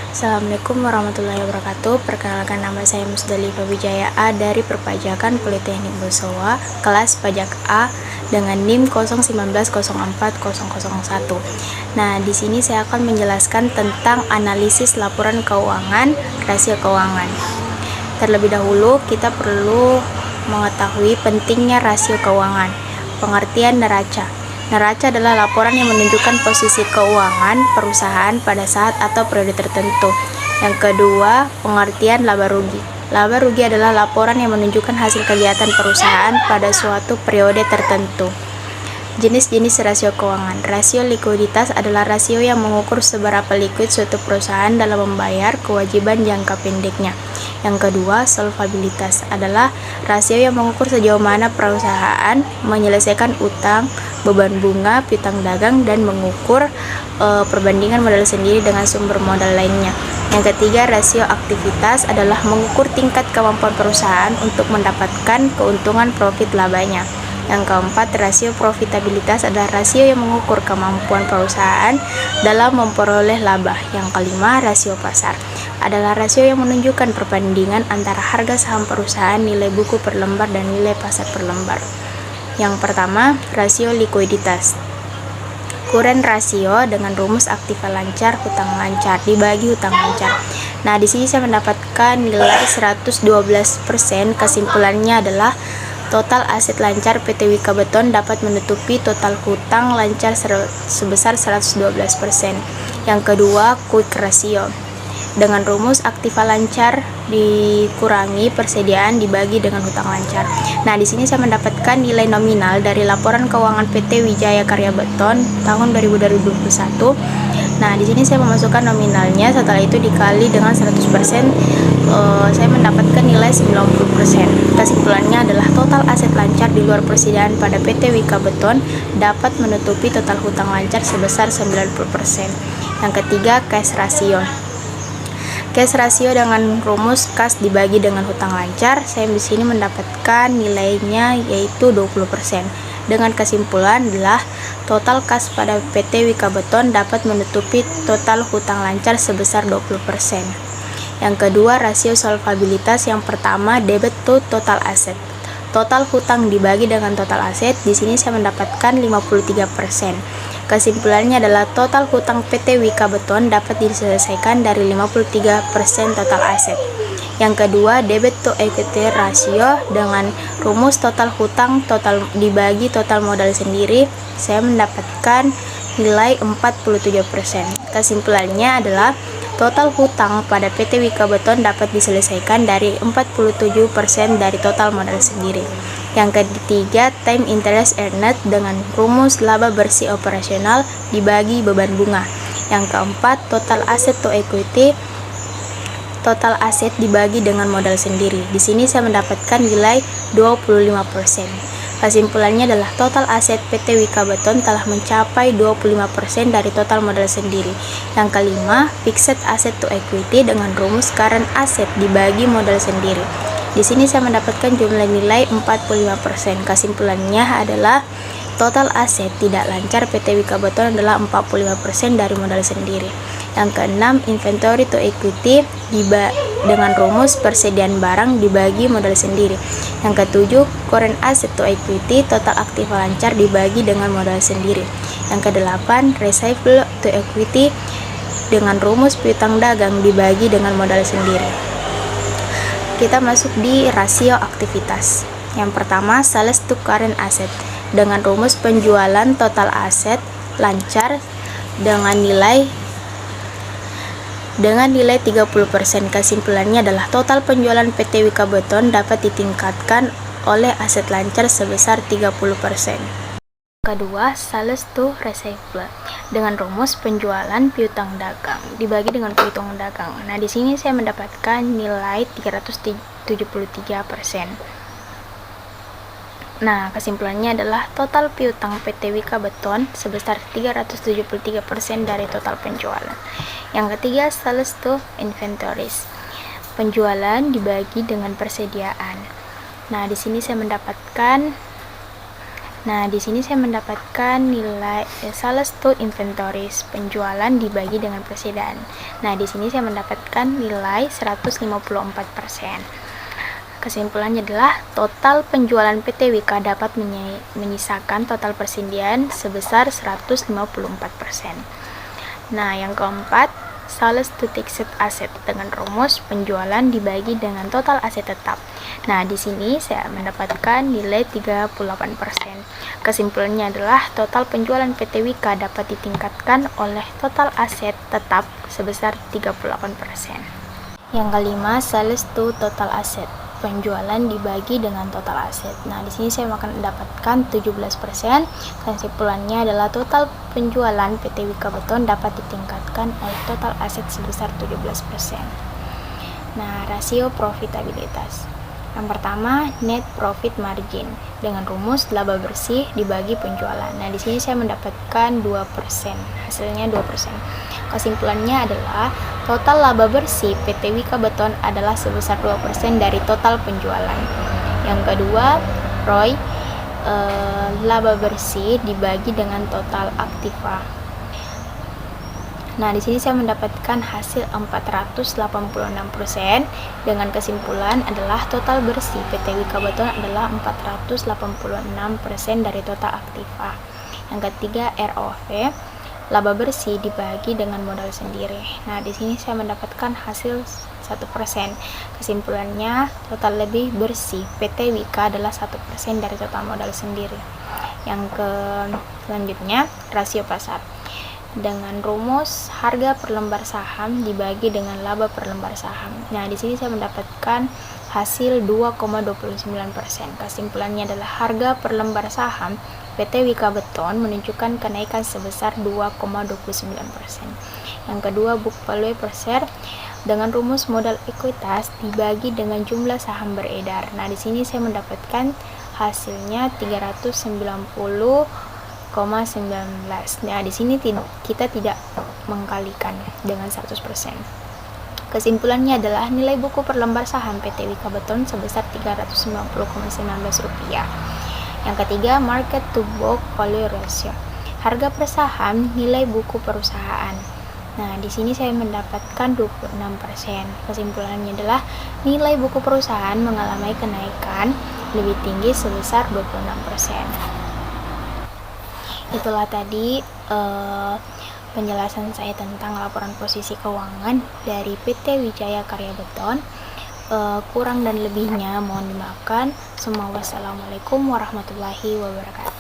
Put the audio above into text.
Assalamualaikum warahmatullahi wabarakatuh. Perkenalkan, nama saya Musdalifah Wijaya A dari Perpajakan Politeknik Bosowa, kelas pajak A dengan NIM 019040001. Nah, di sini saya akan menjelaskan tentang analisis laporan keuangan, rasio keuangan. Terlebih dahulu, kita perlu mengetahui pentingnya rasio keuangan. Pengertian neraca. Neraca adalah laporan yang menunjukkan posisi keuangan perusahaan pada saat atau periode tertentu. Yang kedua, pengertian laba rugi. Laba rugi adalah laporan yang menunjukkan hasil kegiatan perusahaan pada suatu periode tertentu. Jenis-jenis rasio keuangan. Rasio likuiditas adalah rasio yang mengukur seberapa likuid suatu perusahaan dalam membayar kewajiban jangka pendeknya. Yang kedua, solvabilitas adalah rasio yang mengukur sejauh mana perusahaan menyelesaikan utang, beban bunga, piutang dagang, dan mengukur perbandingan modal sendiri dengan sumber modal lainnya. Yang ketiga, rasio aktivitas adalah mengukur tingkat kemampuan perusahaan untuk mendapatkan keuntungan profit labanya. Yang keempat, rasio profitabilitas adalah rasio yang mengukur kemampuan perusahaan dalam memperoleh laba. Yang kelima, rasio pasar adalah rasio yang menunjukkan perbandingan antara harga saham perusahaan, nilai buku per lembar, dan nilai pasar per lembar. Yang pertama, rasio likuiditas. Current rasio dengan rumus aktiva lancar, hutang lancar dibagi hutang lancar. Nah, di sini saya mendapatkan nilai 112%. Kesimpulannya adalah total aset lancar PT Wika Beton dapat menutupi total hutang lancar sebesar 112%. Yang kedua, quick ratio. Dengan rumus aktiva lancar dikurangi persediaan dibagi dengan hutang lancar. Nah, di sini saya mendapatkan nilai nominal dari laporan keuangan PT Wijaya Karya Beton tahun 2021. Nah, di sini saya memasukkan nominalnya, setelah itu dikali dengan 100%, saya mendapatkan nilai 90%. Kesimpulannya adalah total aset lancar di luar persediaan pada PT Wika Beton dapat menutupi total hutang lancar sebesar 90%. Yang ketiga, cash ratio. Cash ratio dengan rumus kas dibagi dengan hutang lancar, saya di sini mendapatkan nilainya yaitu 20%. Dengan kesimpulan adalah total kas pada PT Wika Beton dapat menutupi total hutang lancar sebesar 20%. Yang kedua, rasio solvabilitas. Yang pertama, debit to total asset. Total hutang dibagi dengan total aset, di sini saya mendapatkan 53%. Kesimpulannya adalah total hutang PT Wika Beton dapat diselesaikan dari 53% total aset. Yang kedua, debit to equity ratio dengan rumus total hutang total dibagi total modal sendiri, saya mendapatkan nilai 47%. Kesimpulannya adalah total hutang pada PT Wika Beton dapat diselesaikan dari 47% dari total modal sendiri. Yang ketiga, time interest earned dengan rumus laba bersih operasional dibagi beban bunga. Yang keempat, total asset to equity. Total aset dibagi dengan modal sendiri. Di sini saya mendapatkan nilai 25%. Kesimpulannya adalah total aset PT Wika Beton telah mencapai 25% dari total modal sendiri. Yang kelima, fixed asset to equity dengan rumus current asset dibagi modal sendiri. Di sini saya mendapatkan jumlah nilai 45%. Kesimpulannya adalah total aset tidak lancar PT Wika Beton adalah 45% dari modal sendiri. Yang keenam, inventory to equity dengan rumus persediaan barang dibagi modal sendiri. Yang ketujuh, current asset to equity, total aktiva lancar dibagi dengan modal sendiri. Yang kedelapan, receivable to equity dengan rumus piutang dagang dibagi dengan modal sendiri. Kita masuk di rasio aktivitas. Yang pertama, sales to current asset dengan rumus penjualan total aset lancar dengan nilai 30%. Kesimpulannya adalah total penjualan PT Wika Beton dapat ditingkatkan oleh aset lancar sebesar 30%. Kedua, sales to receivable dengan rumus penjualan piutang dagang dibagi dengan piutang dagang. Nah, di sini saya mendapatkan nilai 373%. Nah, kesimpulannya adalah total piutang PT Wika Beton sebesar 373% dari total penjualan. Yang ketiga, sales to inventories. Penjualan dibagi dengan persediaan. Nah, di sini saya mendapatkan Nah, di sini saya mendapatkan nilai sales to inventories, penjualan dibagi dengan persediaan. Nah, di sini saya mendapatkan nilai 154%. Kesimpulannya adalah total penjualan PT Wika dapat menyisakan total persediaan sebesar 154%. Nah, yang keempat, sales to fixed asset dengan rumus penjualan dibagi dengan total aset tetap. Nah, di sini saya mendapatkan nilai 38%. Kesimpulannya adalah total penjualan PT Wika dapat ditingkatkan oleh total aset tetap sebesar 38%. Yang kelima, sales to total asset, penjualan dibagi dengan total aset. Nah, di sini saya akan mendapatkan 17%. Kesimpulannya adalah total penjualan PT Wika Beton dapat ditingkatkan oleh total aset sebesar 17%. Nah, rasio profitabilitas. Yang pertama, net profit margin dengan rumus laba bersih dibagi penjualan. Nah, di sini saya mendapatkan 2%. Hasilnya 2%. Kesimpulannya adalah total laba bersih PT Wika Beton adalah sebesar 2% dari total penjualan. Yang kedua, ROI, laba bersih dibagi dengan total aktiva. Nah, di sini saya mendapatkan hasil 486% dengan kesimpulan adalah total bersih PT Wika Beton adalah 486% dari total aktiva. Yang ketiga, ROV, laba bersih dibagi dengan modal sendiri. Nah, di sini saya mendapatkan hasil 1%. Kesimpulannya, total lebih bersih PT Wika adalah 1% dari total modal sendiri. Yang selanjutnya, rasio pasar dengan rumus harga per lembar saham dibagi dengan laba per lembar saham. Nah, di sini saya mendapatkan hasil 2,29%. Kesimpulannya adalah harga per lembar saham PT Wika Beton menunjukkan kenaikan sebesar 2,29%. Yang kedua, book value per share dengan rumus modal ekuitas dibagi dengan jumlah saham beredar. Nah, di sini saya mendapatkan hasilnya 390,19. Nah, di sini kita tidak mengkalikan dengan 100%. Kesimpulannya adalah nilai buku per lembar saham PT Wika Beton sebesar Rp390,19. Yang ketiga, market to book value ratio, harga per saham nilai buku perusahaan. Nah, di sini saya mendapatkan 26%. Kesimpulannya adalah nilai buku perusahaan mengalami kenaikan lebih tinggi sebesar 26%. Itulah tadi penjelasan saya tentang laporan posisi keuangan dari PT Wijaya Karya Beton. Kurang dan lebihnya mohon dimaafkan. Wassalamualaikum warahmatullahi wabarakatuh.